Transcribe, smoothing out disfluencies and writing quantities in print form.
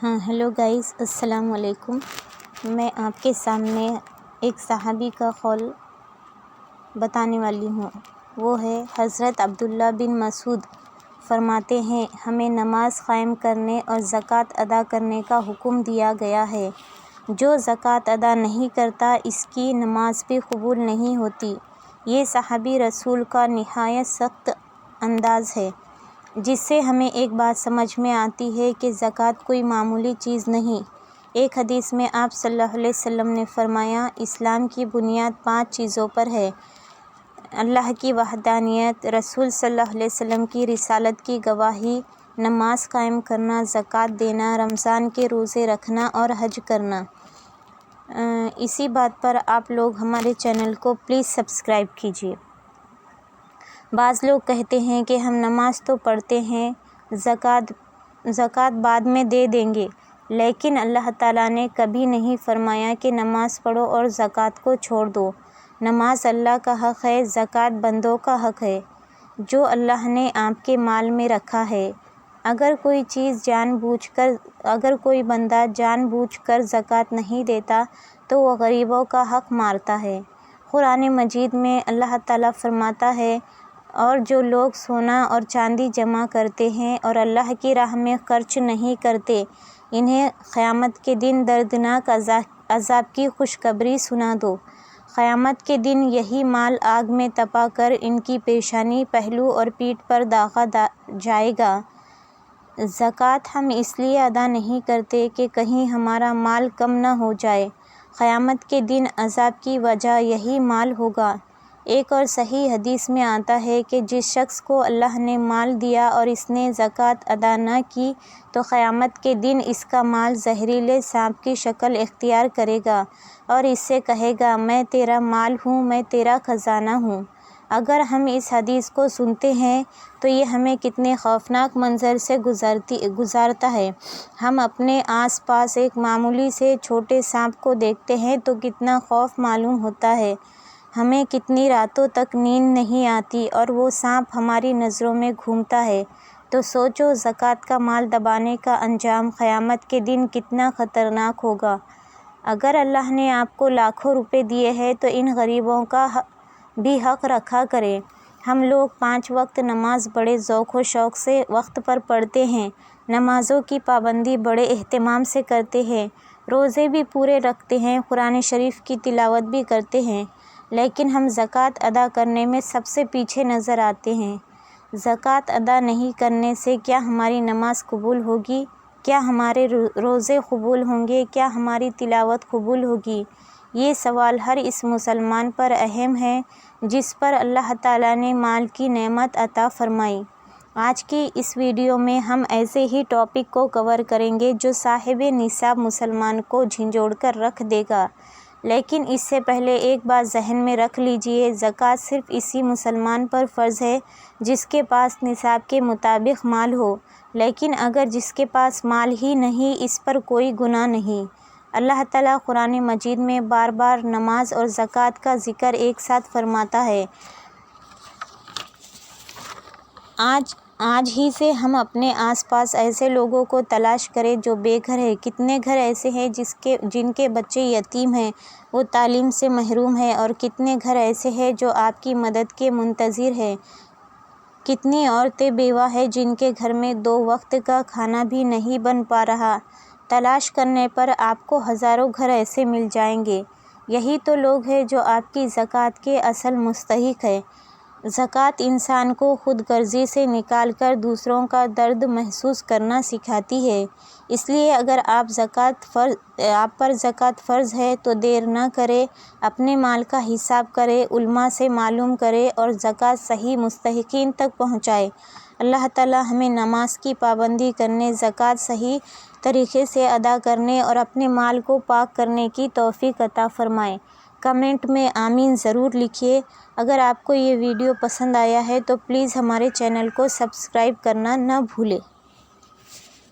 Hello guys, السلام علیکم۔ میں آپ کے سامنے ایک صحابی کا قول بتانے والی ہوں۔ وہ ہے حضرت عبداللہ بن مسعود فرماتے ہیں، ہمیں نماز قائم کرنے اور زکوٰۃ ادا کرنے کا حکم دیا گیا ہے۔ جو زکوٰۃ ادا نہیں کرتا اس کی نماز بھی قبول نہیں ہوتی۔ یہ صحابی رسول کا نہایت سخت انداز ہے، جس سے ہمیں ایک بات سمجھ میں آتی ہے کہ زکوٰۃ کوئی معمولی چیز نہیں۔ ایک حدیث میں آپ صلی اللہ علیہ وسلم نے فرمایا، اسلام کی بنیاد 5 چیزوں پر ہے: اللہ کی وحدانیت، رسول صلی اللہ علیہ وسلم کی رسالت کی گواہی، نماز قائم کرنا، زکوٰۃ دینا، رمضان کے روزے رکھنا اور حج کرنا۔ اسی بات پر آپ لوگ ہمارے چینل کو پلیز سبسکرائب کیجیے۔ بعض لوگ کہتے ہیں کہ ہم نماز تو پڑھتے ہیں، زکوٰۃ بعد میں دے دیں گے، لیکن اللہ تعالیٰ نے کبھی نہیں فرمایا کہ نماز پڑھو اور زکوٰۃ کو چھوڑ دو۔ نماز اللہ کا حق ہے، زکوٰۃ بندوں کا حق ہے، جو اللہ نے آپ کے مال میں رکھا ہے۔ اگر کوئی بندہ جان بوجھ کر زکوٰۃ نہیں دیتا تو وہ غریبوں کا حق مارتا ہے۔ قرآن مجید میں اللہ تعالیٰ فرماتا ہے، اور جو لوگ سونا اور چاندی جمع کرتے ہیں اور اللہ کی راہ میں خرچ نہیں کرتے، انہیں قیامت کے دن دردناک عذاب کی خوشخبری سنا دو۔ قیامت کے دن یہی مال آگ میں تپا کر ان کی پیشانی، پہلو اور پیٹھ پر داغا جائے گا۔ زکوٰۃ ہم اس لیے ادا نہیں کرتے کہ کہیں ہمارا مال کم نہ ہو جائے۔ قیامت کے دن عذاب کی وجہ یہی مال ہوگا۔ ایک اور صحیح حدیث میں آتا ہے کہ جس شخص کو اللہ نے مال دیا اور اس نے زکوٰۃ ادا نہ کی تو قیامت کے دن اس کا مال زہریلے سانپ کی شکل اختیار کرے گا اور اس سے کہے گا، میں تیرا مال ہوں، میں تیرا خزانہ ہوں۔ اگر ہم اس حدیث کو سنتے ہیں تو یہ ہمیں کتنے خوفناک منظر سے گزارتا ہے۔ ہم اپنے آس پاس ایک معمولی سے چھوٹے سانپ کو دیکھتے ہیں تو کتنا خوف معلوم ہوتا ہے، ہمیں کتنی راتوں تک نیند نہیں آتی اور وہ سانپ ہماری نظروں میں گھومتا ہے۔ تو سوچو زکوٰۃ کا مال دبانے کا انجام قیامت کے دن کتنا خطرناک ہوگا۔ اگر اللہ نے آپ کو لاکھوں روپے دیے ہیں تو ان غریبوں کا بھی حق رکھا کریں۔ ہم لوگ 5 وقت نماز بڑے ذوق و شوق سے وقت پر پڑھتے ہیں، نمازوں کی پابندی بڑے اہتمام سے کرتے ہیں، روزے بھی پورے رکھتے ہیں، قرآن شریف کی تلاوت بھی کرتے ہیں، لیکن ہم زکوٰۃ ادا کرنے میں سب سے پیچھے نظر آتے ہیں۔ زکوٰۃ ادا نہیں کرنے سے کیا ہماری نماز قبول ہوگی؟ کیا ہمارے روزے قبول ہوں گے؟ کیا ہماری تلاوت قبول ہوگی؟ یہ سوال ہر اس مسلمان پر اہم ہے جس پر اللہ تعالیٰ نے مال کی نعمت عطا فرمائی۔ آج کی اس ویڈیو میں ہم ایسے ہی ٹاپک کو کور کریں گے جو صاحب نصاب مسلمان کو جھنجھوڑ کر رکھ دے گا، لیکن اس سے پہلے ایک بات ذہن میں رکھ لیجئے، زکوٰۃ صرف اسی مسلمان پر فرض ہے جس کے پاس نصاب کے مطابق مال ہو، لیکن اگر جس کے پاس مال ہی نہیں، اس پر کوئی گناہ نہیں۔ اللہ تعالیٰ قرآن مجید میں بار بار نماز اور زکوٰۃ کا ذکر ایک ساتھ فرماتا ہے۔ آج ہی سے ہم اپنے آس پاس ایسے لوگوں کو تلاش کریں جو بے گھر ہیں۔ کتنے گھر ایسے ہیں جن کے بچے یتیم ہیں، وہ تعلیم سے محروم ہیں، اور کتنے گھر ایسے ہیں جو آپ کی مدد کے منتظر ہیں۔ کتنی عورتیں بیوہ ہیں جن کے گھر میں 2 وقت کا کھانا بھی نہیں بن پا رہا۔ تلاش کرنے پر آپ کو ہزاروں گھر ایسے مل جائیں گے۔ یہی تو لوگ ہیں جو آپ کی زکوٰۃ کے اصل مستحق ہیں۔ زکوٰۃ انسان کو خود غرضی سے نکال کر دوسروں کا درد محسوس کرنا سکھاتی ہے۔ اس لیے اگر آپ پر زکوٰۃ فرض ہے تو دیر نہ کریں، اپنے مال کا حساب کریں، علماء سے معلوم کریں اور زکوٰۃ صحیح مستحقین تک پہنچائیں۔ اللہ تعالیٰ ہمیں نماز کی پابندی کرنے، زکوٰۃ صحیح طریقے سے ادا کرنے اور اپنے مال کو پاک کرنے کی توفیق عطا فرمائے۔ کمنٹ میں آمین ضرور لکھیے۔ اگر آپ کو یہ ویڈیو پسند آیا ہے تو پلیز ہمارے چینل کو سبسکرائب کرنا نہ بھولیں۔